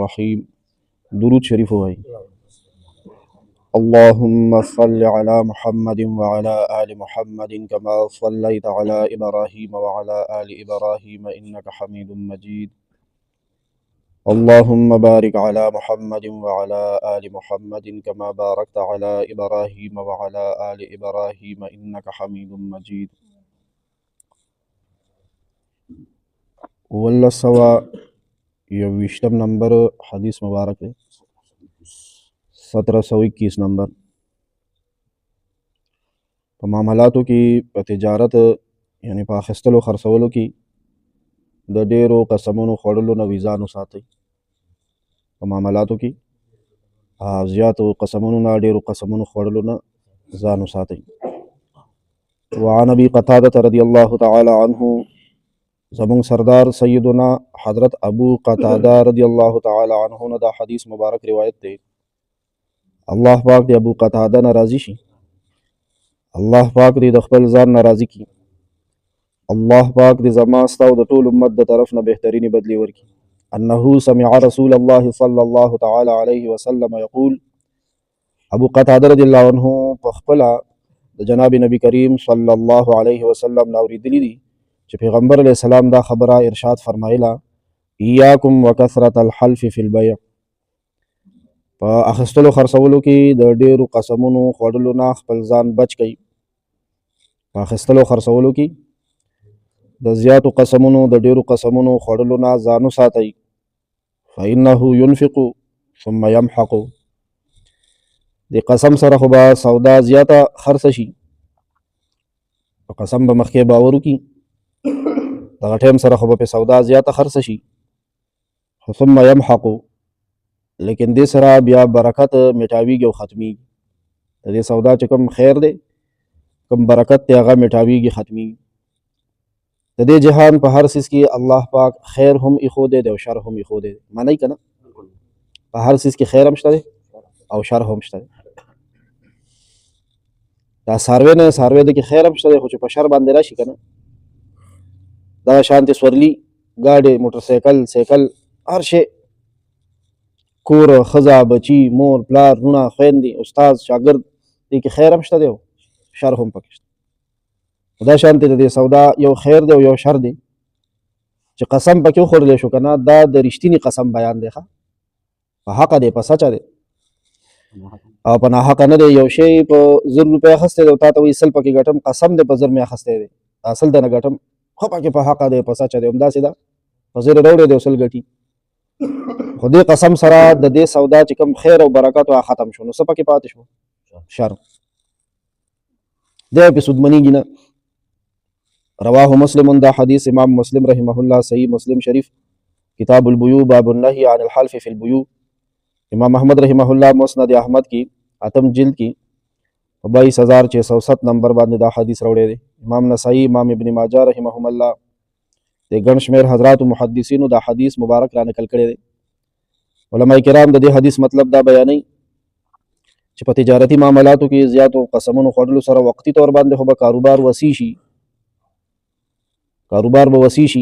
الرحیم. درود شریف ہوئی. اللهم صل على محمد وعلى آل محمد كما صليت على إبراهيم وعلى آل إبراهيم إنك حميد مجيد. اللهم بارك على محمد وعلى آل محمد كما باركت على إبراهيم وعلى آل إبراهيم إنك حميد مجيد. والله یویشتم نمبر حدیث مبارک ہے 1721 نمبر. په معاملاتو کې په تجارت یعنی په اخیستلو خرڅولو کې د ډیرو قسمونو خوړلو نه ځان وساتئ. په معاملاتو کې زیاتو قسمونو نه ډیرو قسمونو خوړلو نه ځان وساتئ. وعن ابي قتاده رضی الله تعالی عنه، زمون سردار سیدنا حضرت ابو قتاده رضی الله تعالی عنه نه دا حدیث مبارک روایت دی. الله پاک دی ابو قتاده ناراضی شي، الله پاک دی د خپل ځان ناراضی کی، الله پاک دی زما ستاسو د ټول امت د طرف نه بهترینی بدلی ورکی. انه سمع رسول الله صلی الله تعالی علیه وسلم یقول، ابو قتاده رضی الله عنه په خپل د جناب نبی کریم صلی الله علیه وسلم نوریدلی دی چې پیغمبر علیہ السلام دا خبره ارشاد فرمایله، ایاکم وکثرة الحلف فی البیع، په اخیستلو خرڅولو کې د ډیرو قسمونو خوړلو نه خپل ځان بچ کړئ. په اخیستلو خرڅولو کې د زیاتو قسمونو د ډیرو قسمونو خوړلو نه ځان وساتئ. فإنه ينفق ثم يمحق، د قسم سره خو به سودا زیاته خرڅ شي، په قسم به مخکې باور وکړي، دغه ټیم سره خو به په سودا زیاته خرڅ شي. ثم يمحق، لیکن دې سره بیا برکت میټاویږي او ختمیږي. د دې سودا چې کوم خیر دی، کوم برکت دی، هغه میټاویږي، ختمیږي. د دې جهان په هر څیز کې الله پاک خیر هم ایښودی دی او شر هم ایښودی دی. معنی که نه، په هر څیز کې خیر هم شته دی او شر هم شته دی. دا څاروی نه څاروی دی کې خیر هم شته دی، خو چې په شر باندې راشي که نه، دغه شانتې سورلي، ګاډې، موټرسایکل، سایکل، هر شی، کور، ښځه، بچي، مور، پلار، لوڼه، خویندې، استاد، شاګرد، دې کې خیر هم شته دی او شر هم پکې شته. دا شانتې د دې سودا یو خیر دی او یو شر دی چې قسم پکې وخوړلی شو که نه، دا د رښتیني قسم بیان دی. ښه، په حقه دی، په سچه دی او په ناحقه نه دی. یو شی په 1000 روپۍ اخیستی دی او تا ته وایي 100 پکې ګټم، قسم دی په 1000 مې اخیستی دی، اصل دی نه ګټم، خو پکې په حقه دی، په سچه دی. همداسې ده، په 1000 راوړی دی او 100 ګټي. خو دې قسم سره د دې سودا چې کوم خیر او برکت هغه ختم شو، نو څه پکې پاتې شو؟ شر. دی پې سودمنېږي نه. رواه مسلم، دا حدیث امام مسلم رحمه الله صحیح مسلم شریف کتاب البیوع باب النهی عن الحلف فی البیوع، امام احمد رحمه الله مسند احمد کی 8م جلد کی 22607 نمبر باندې دا حدیث راوړی دی. امام نسائی، امام ابن ماجه رحمهم الله د ګڼ شمېر حضرات محدثینو دا حدیث مبارک را نقل کړی دی. علماء کرام د دې حدیث مطلب دا بیانوي چې په تجارتي معاملاتو کې زیاتو قسمونو خوړلو سره وقتي طور باندې خو به کاروبار وسیع شي، کاروبار به وسیع شي،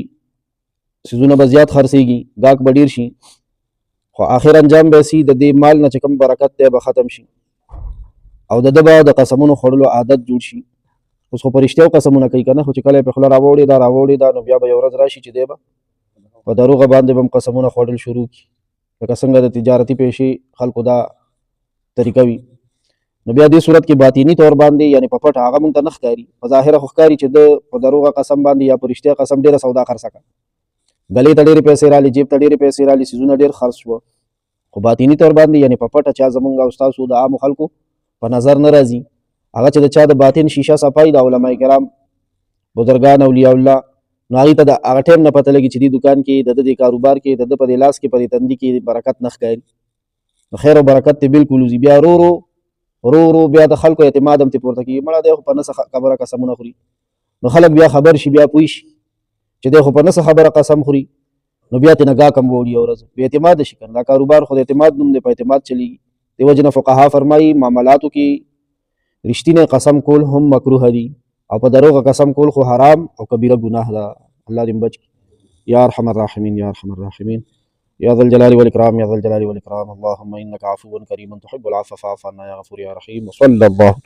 سیزونه به زیات خرڅېږي، ګاهک به ډېر شي، خو آخر انجام به سي د دې مال نه چې کوم برکت دی به ختم شي او د ده به د قسمونو خوړلو عادت جوړ شي. اوس خو په رښتیاو قسمونه کوي که نه، خو چې کله یې په خوله راوړې دا راوړې دا، نو بیا به یو ورځ راشي چې دی به په دروغه باندې به هم قسمونه خوړل شروع کړي. لکه څنګه د تجارتي پیشې خلکو دا طریقه وي. نو بیا دې صورت کې باطینی طور باندې یعنی په پټه هغه مونږ ته نه ښکاري، په ظاهره خو ښکاري چې د په دروغه قسم باندې یا په رښتیا قسم ډېره سودا خرڅه کړه، ګلې ته ډېرې پیسې رالي، جیب ته ډېرې پیسې رالي، سیزونه ډېر خرڅ شوه، خو باطینی طور باندې یعنی په پټه چا زمونږ او ستاسو د عامو خلکو په نظر نه راځي. هغه چې د چا د باطن شیشه صفایي د علماء کرام، بزرګان، اولیاء الله، نو هغې ته د هغه ټایم نه پته لګي چې دې دکان کې د دې کاروبار کې د ده په دې لاس کې په دې تندي کې برکت نه ښکاري. نو خیر او برکت ته بالکل وځي. بیا رو بیا د خلکو اعتماد هم ته پورته کېږي، مړه دی خو په نه څه خبره قسمونه خوري. نو خلک بیا خبر شي، بیا پوه شي چې دی خو په نه څه خبره قسم خوري، نو بیا ترې نه ګاهک هم وړي او ورځ بې اعتماده شي که نه. دا کاروبار خو د اعتماد نوم دی، په اعتماد چلېږي. دې وجې نه فقها فرمایي معاملاتو کې رښتینی قسم کول هم مکروه دي او په دروغه قسم کول خو حرام او کبیره ګناه ده. الله دې بچ کړي. یا ارحم الراحمین، یا ارحم الراحمین. या ज़ल जलाली वल इकराम, या ज़ल जलाली वल इकराम। अल्लाहुम्मा इन्नका अफ़ुव्वुन करीमुन तुहिब्बुल अफ़्व फ़अफ़ु अन्ना या गफ़ूर या रहीम। सल्लल्लाहु